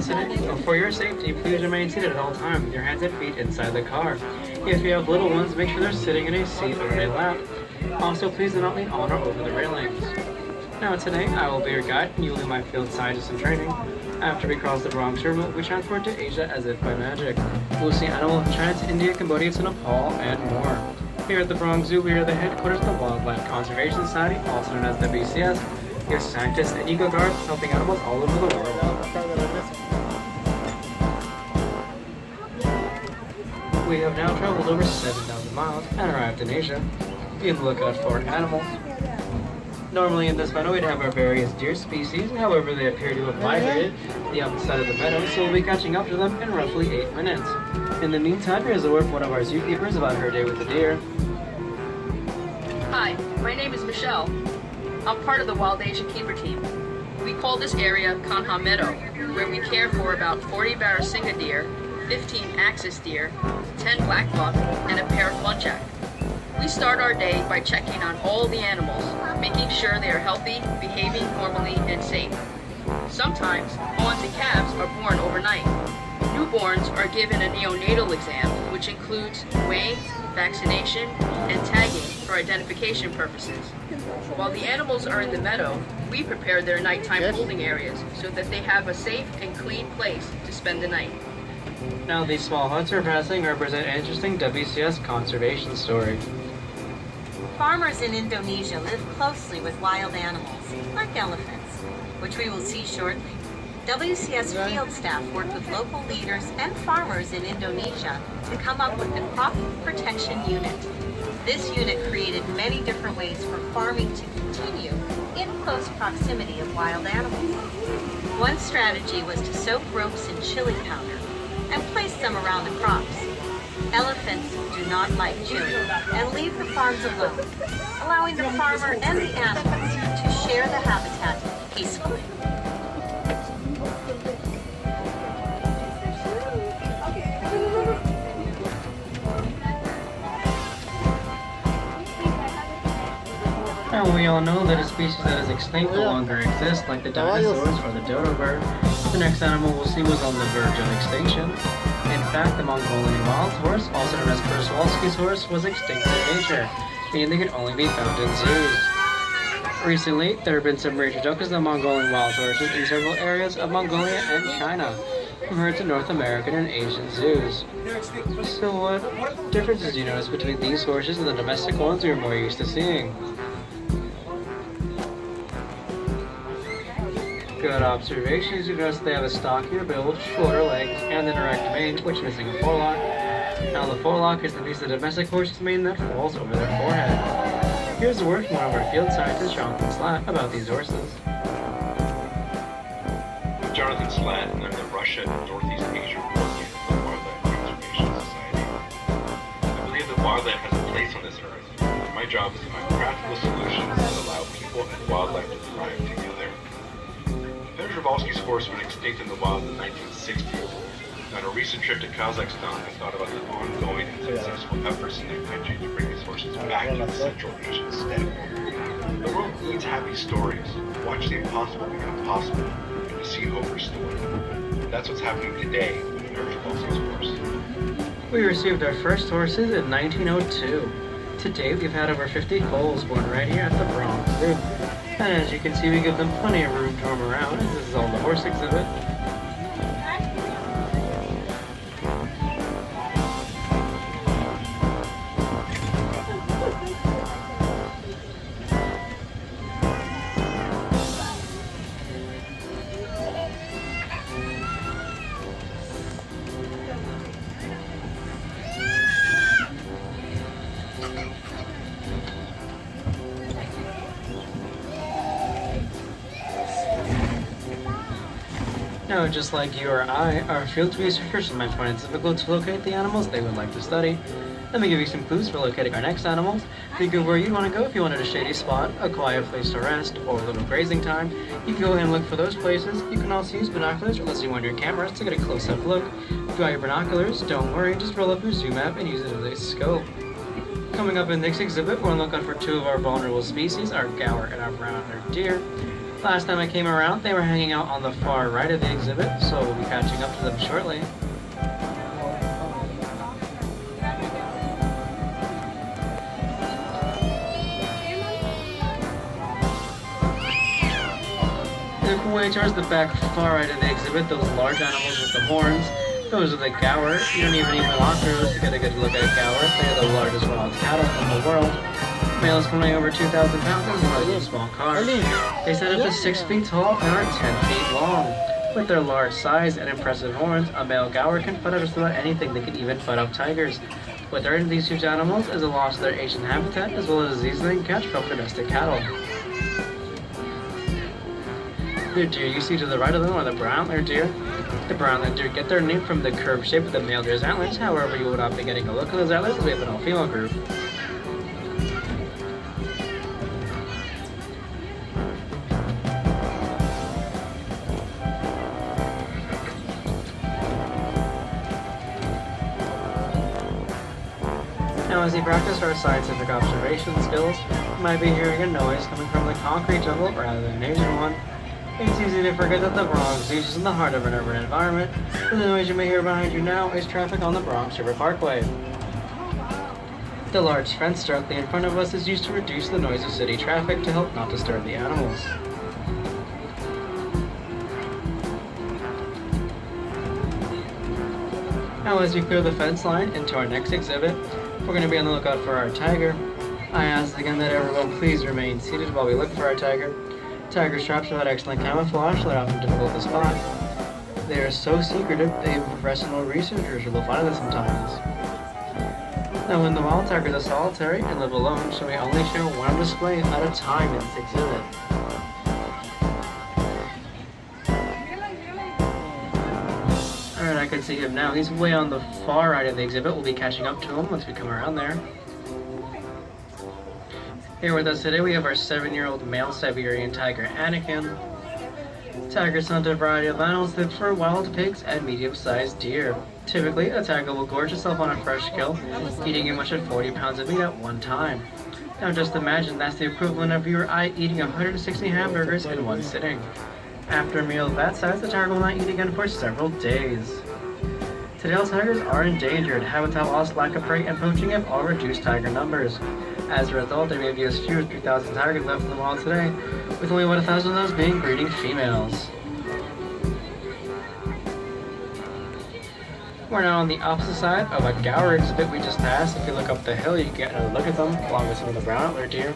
For your safety, please remain seated at all times with your hands and feet inside the car. If you have little ones, make sure they're sitting in a seat or in a lap. Also, please do not lean on or over the railings. Now today, I will be your guide and you will be my field scientist in training. After we cross the Bronx River, we transport to Asia as if by magic. We will see animals in China to India, Cambodia to Nepal, and more. Here at the Bronx Zoo, we are the headquarters of the Wildlife Conservation Society, also known as WCS. We have scientists and eco guards helping animals all over the world. We have now traveled over 7,000 miles and arrived in Asia. Be on the lookout for animals. Normally in this meadow we'd have our various deer species, however they appear to have migrated to the opposite side of the meadow, so we'll be catching up to them in roughly 8 minutes. In the meantime, here's a word from one of our zookeepers about her day with the deer. Hi, my name is Michelle. I'm part of the Wild Asia Keeper team. We call this area Kanha Meadow, where we care for about 40 Barasingha deer, 15 axis deer, 10 black buck, and a pair of muntjac. We start our day by checking on all the animals, making sure they are healthy, behaving normally, and safe. Sometimes, fawns and calves are born overnight. Newborns are given a neonatal exam, which includes weighing, vaccination, and tagging for identification purposes. While the animals are in the meadow, we prepare their nighttime holding areas so that they have a safe and clean place to spend the night. Now these small huts we're passing represent an interesting WCS conservation story. Farmers in Indonesia live closely with wild animals, like elephants, which we will see shortly. WCS field staff worked with local leaders and farmers in Indonesia to come up with the Crop Protection Unit. This unit created many different ways for farming to continue in close proximity of wild animals. One strategy was to soak ropes in chili powder and place them around the crops. Elephants do not like chili and leave the farms alone, allowing the farmer and the animals to share the habitat peacefully. Now we all know that a species that is extinct no longer exists, like the dinosaurs or the dodo bird. The next animal we'll see was on the verge of extinction. In fact, the Mongolian wild horse, also known as Przewalski's horse, was extinct in nature, meaning they could only be found in zoos. Recently, there have been some reintroductions of Mongolian wild horses in several areas of Mongolia and China, from herds in North American and Asian zoos. So what differences do you notice between these horses and the domestic ones we are more used to seeing? Good observations. You notice they have a stockier build, shorter legs, and the direct mane, which is missing a forelock. Now the forelock is the piece of the domestic horse's mane that falls over their forehead. Here's a word from one of our field scientists, Jonathan Slatt, about these horses. I'm Jonathan Slatt, and I'm the Russia and Northeast Asia coordinator for the Wildlife Conservation Society. I believe that wildlife has a place on this earth, and my job is to find practical solutions that allow people and wildlife to thrive together. Przewalski's horse went extinct in the wild in the 1960s. On a recent trip to Kazakhstan, I thought about the ongoing and successful efforts in that country to bring these horses back to the Central Asian steppe. The world needs happy stories, to watch the impossible become possible, and to see hope restored. That's what's happening today with Przewalski's horse. We received our first horses in 1902. To date, we've had over 50 foals born right here at the Bronx Zoo. And as you can see, we give them plenty of room to roam around, as this is all the horse exhibit. Now, just like you or I, our field researchers might find it difficult to locate the animals they would like to study. Let me give you some clues for locating our next animals. Think of where you want to go if you wanted a shady spot, a quiet place to rest, or a little grazing time. You can go ahead and look for those places. You can also use binoculars or listen to one of your cameras to get a close-up look. If you have your binoculars, don't worry, just roll up your zoom app and use it as a scope. Coming up in the next exhibit, we're going to look out for two of our vulnerable species, our gaur and our brown-haired deer. Last time I came around, they were hanging out on the far right of the exhibit, so we'll be catching up to them shortly. Look way towards the back far right of the exhibit, those large animals with the horns. Those are the gaur. You don't even need binoculars to get a good look at a gaur. They are the largest wild cattle in the world. Males can weigh over 2,000 pounds as well as a small car. They stand up to 6 feet tall and are 10 feet long. With their large size and impressive horns, a male gaur can fight up just about anything. They can even fight off tigers. What threatens these huge animals is the loss of their Asian habitat as well as diseases they can catch from domestic cattle. The deer you see to the right of them are the brown antlered deer. The brown antlered deer get their name from the curved shape of the male deer's antlers. However, you will not be getting a look at those antlers as we have an all-female group. Now, as we practice our scientific observation skills, you might be hearing a noise coming from the concrete jungle rather than an Asian one. It's easy to forget that the Bronx Zoo is in the heart of an urban environment. The noise you may hear behind you now is traffic on the Bronx River Parkway. The large fence directly in front of us is used to reduce the noise of city traffic to help not disturb the animals. Now, as we clear the fence line into our next exhibit, we're going to be on the lookout for our tiger. I ask again that everyone please remain seated while we look for our tiger. Tiger traps have had excellent camouflage, so they're often difficult to spot. They are so secretive that even professional researchers will find them sometimes. Now, when the wild tigers are solitary and live alone, so we only show one display at a time in this exhibit. Alright, I can see him now. He's way on the far right of the exhibit. We'll be catching up to him once we come around there. Here with us today we have our 7-year-old male Siberian tiger, Anakin. Tigers hunt a variety of animals that for wild pigs and medium-sized deer. Typically, a tiger will gorge itself on a fresh kill, eating as much as 40 pounds of meat at one time. Now just imagine that's the equivalent of you or I eating 160 hamburgers in one sitting. After a meal of that size, the tiger will not eat again for several days. Today's tigers are endangered. Habitat loss, lack of prey, and poaching have all reduced tiger numbers. As a result, there may be as few as 3,000 tigers left in the wild today, with only about 1,000 of those being breeding females. We're now on the opposite side of a gaur exhibit we just passed. If you look up the hill, you can get a look at them, along with some of the brown antlered deer.